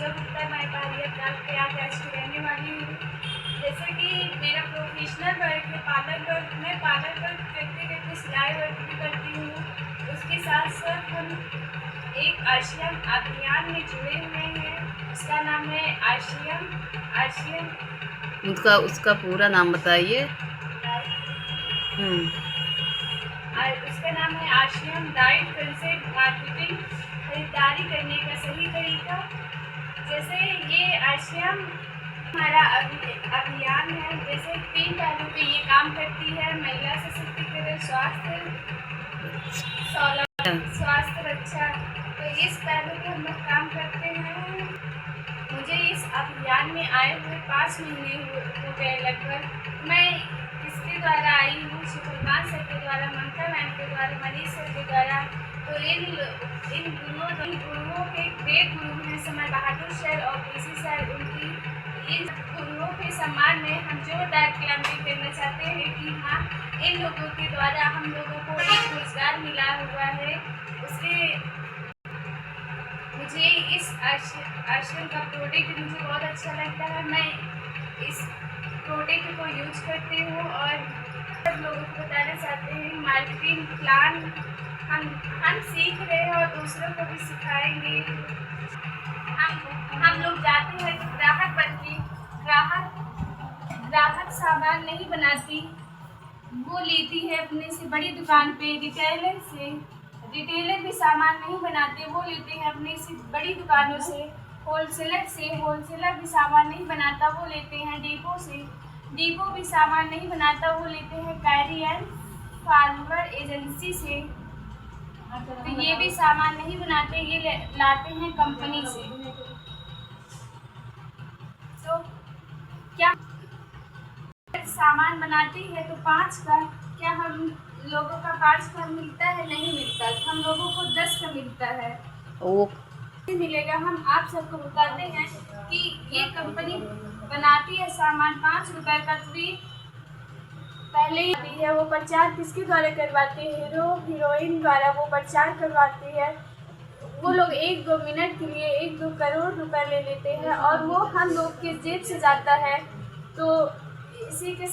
पूजा गुप्ता, मैं पहाड़िया प्रयागराज की रहने वाली हूँ। जैसे कि मेरा प्रोफेशनल वर्क है पार्लर वर्क। मैं पार्लर वर्क करते करते सिलाई वर्क भी करती हूँ। उसके साथ साथ हम एक आशियम अभियान में जुड़े हुए हैं। उसका नाम है आशियम उसका पूरा नाम बताइए। उसका नाम है आशियम राइट कंसेप्ट मार्केटिंग, खरीदारी करने का सही तरीका। जैसे ये आशियम हमारा अभियान है। जैसे 3 पहलू पे ये काम करती है: महिला सशक्तिकरण, स्वास्थ्य रक्षा। तो इस पहलू पे हम लोग काम करते हैं। मुझे इस अभियान में आए हुए 5 महीने हो गए लगभग। मैं किसके द्वारा आई हूँ? सुकुलमान सर के द्वारा, ममता मैम के द्वारा, मनीष सर के द्वारा। तो इन गुरुओं के ग्रेट गुरु हैं समय बहादुर सर और पीसी सर। उनकी इन गुरुओं के सम्मान में हम जोरदार क्लैपिंग करना चाहते हैं कि हाँ, इन लोगों के द्वारा हम लोगों को एक रोजगार मिला हुआ है। उसके मुझे इस आश्रम का प्रोडक्ट मुझे बहुत अच्छा लगता है। मैं इस प्रोडक्ट को यूज करती हूँ और सब लोगों को बताना चाहते हैं। मार्केटिंग प्लान हम सीख रहे हैं और दूसरों को भी सिखाएंगे। हम लोग जाते हैं तो ग्राहक बन के, ग्राहक सामान नहीं बनाती, वो लेती है अपने से बड़ी दुकान पे। रिटेलर भी सामान नहीं बनाते, वो लेते हैं अपने से बड़ी दुकानों से। होलसेलर भी सामान नहीं बनाता, वो लेते हैं डिपो से। डिपो भी सामान नहीं बनाता, वो लेते हैं कैरी एंड फॉरवर्ड एजेंसी से। तो ये भी सामान नहीं बनाते, ये लाते हैं कंपनी से। तो क्या सामान बनाती है तो 5 का, क्या हम लोगों का 5 का मिलता है? नहीं मिलता। हम लोगों को 10 का मिलता है। ओ मिलेगा। हम आप सबको बताते हैं कि ये कंपनी बनाती है सामान 5 रुपए का फ्री। पहले ही है वो प्रचार किसके द्वारा करवाती है? हीरोइन द्वारा वो प्रचार करवाती है। वो लोग 1-2 मिनट के लिए 1-2 करोड़ रुपए ले लेते हैं और वो हम लोग के जेब से जाता है। तो इसी के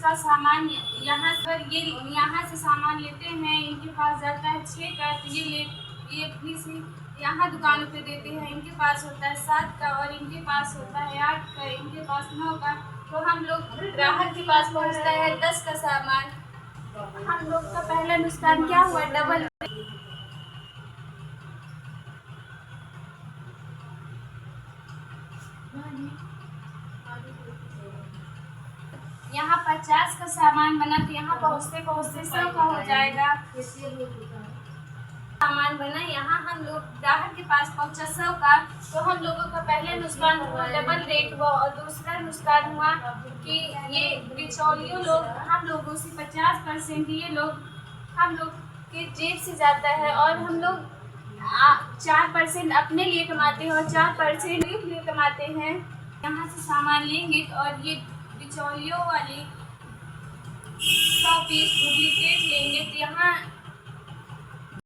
का सामान यहाँ से सामान लेते हैं, इनके पास जाता है 6 का। तो ये अपनी से यहाँ दुकानों पे देते हैं। इनके पास होता है 7 का और इनके पास होता है 8 का, इनके पास 9 का। तो हम लोग ग्राहक के पास पहुँचता है 10 का सामान। हम लोग का पहला नुकसान क्या हुआ? डबल। यहाँ 50 का सामान बना तो यहाँ पहुँचते 100 का हो जाएगा। सामान बना, यहाँ हम लोग ग्राहक के पास पहुँचा 100 का। तो हम लोगों का पहले नुकसान हुआ, डबल रेट हुआ। और दूसरा नुकसान हुआ कि ये बिचौलियों लोग हम लोगों से 50% ये लोग हम लोग के जेब से जाता है और हम लोग 4% अपने लिए कमाते हैं और 4% के लिए कमाते हैं। यहाँ से सामान लेंगे और ये बिचौलियों वाले 100 पीस डुप्लीकेट लेंगे तो यहाँ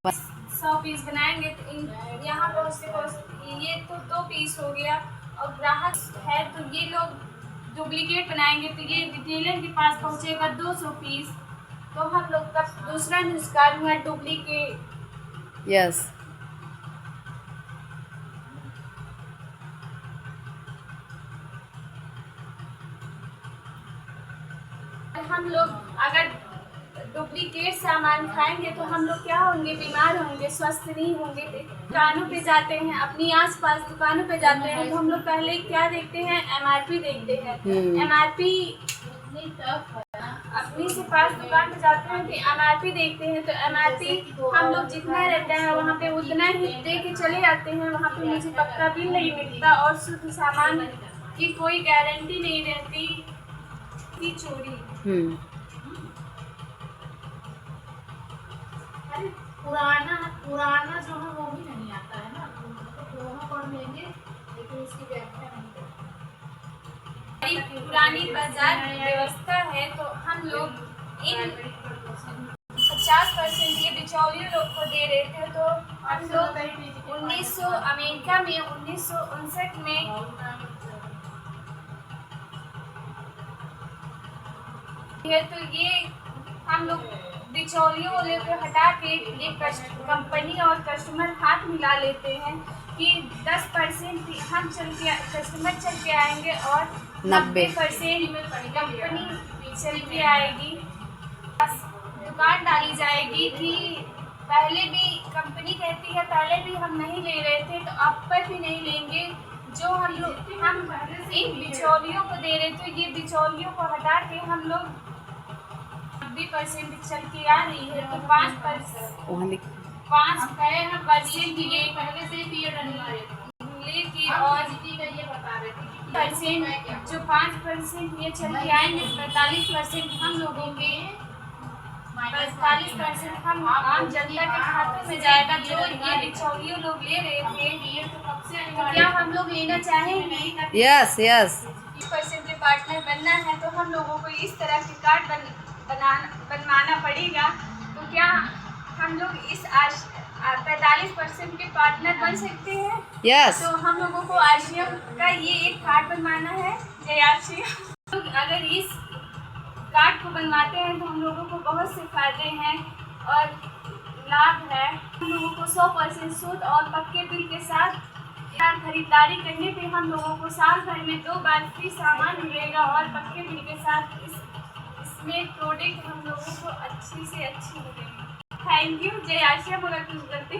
100 पीस बनाएंगे तो यहाँ पहुँचते ये तो 2 पीस हो गया। और ग्राहक है तो ये लोग डुप्लीकेट बनाएंगे तो ये रिटेलर के पास पहुँचेगा 200 पीस। तो हम लोग का दूसरा नुकसान हुआ डुप्लीकेट। यस। हम लोग अगर डुप्लीकेट सामान खाएंगे तो हम लोग क्या होंगे? बीमार होंगे, स्वस्थ नहीं होंगे। दुकानों पे जाते हैं, अपनी आसपास दुकानों पे जाते हैं तो हम लोग पहले क्या देखते हैं? MRP देखते हैं। MRP अपनी से पास दुकान पे जाते हैं तो MRP देखते हैं। तो MRP हम लोग जितना रहता है वहाँ पे उतना ही दे के चले आते हैं। वहाँ पे मुझे पक्का बिल नहीं मिलता और शुद्ध सामान की कोई गारंटी नहीं रहती की चोरी। पुराना जो है वो भी नहीं आता है ना, तो दोनों पढ़ लेंगे लेकिन इसकी व्याख्या नहीं। पुरानी बाजार व्यवस्था है तो हम लोग इन 50% ये बिचौलियों लोग को दे रहे थे, तो हम लोग 1900 अमेरिका में 1959 में है, तो ये हम लोग बिचौलियों वाले को हटा के ये कंपनी और कस्टमर हाथ मिला लेते हैं कि 10% हम कस्टमर चल के आएंगे और 90% कंपनी चल के आएगी। दुकान डाली जाएगी कि पहले भी कंपनी कहती है पहले भी हम नहीं ले रहे थे तो अब पर भी नहीं लेंगे, जो हम इन बिचौलियों को दे रहे थे, ये बिचौलियों को हटा के हम लोग 90% चल के आ रही है, तो 5% ये पहले से लेके और जो 5% ये चल के आएंगे, 45% हम लोगों के 45% हम आम जनता के खातों में जाएगा, जो ये बिचौलियों लोग ले रहे थे। तो क्या हम लोग लेना चाहेंगे? Yes yes. 20% के पार्टनर बनना है तो हम लोगों को इस तरह के कार्ड बनवाना पड़ेगा। तो क्या हम लोग इस 45% के पार्टनर बन सकते हैं? यस। तो हम लोगों को आरसीएम का ये एक कार्ड बनवाना है, जय आरसीएम। अगर इस कार्ड को बनवाते हैं तो हम लोगों को बहुत से फायदे हैं और लाभ है। हम लोगों को 100% शुद्ध और पक्के बिल के साथ खरीदारी करने पे हम लोगों को साल भर में 2 बार फ्री सामान मिलेगा और पक्के बिल के साथ इसमें प्रोडक्ट हम लोगों को अच्छी से अच्छी मिलेगी। Thank you. जय आशिया बोला कुछ करते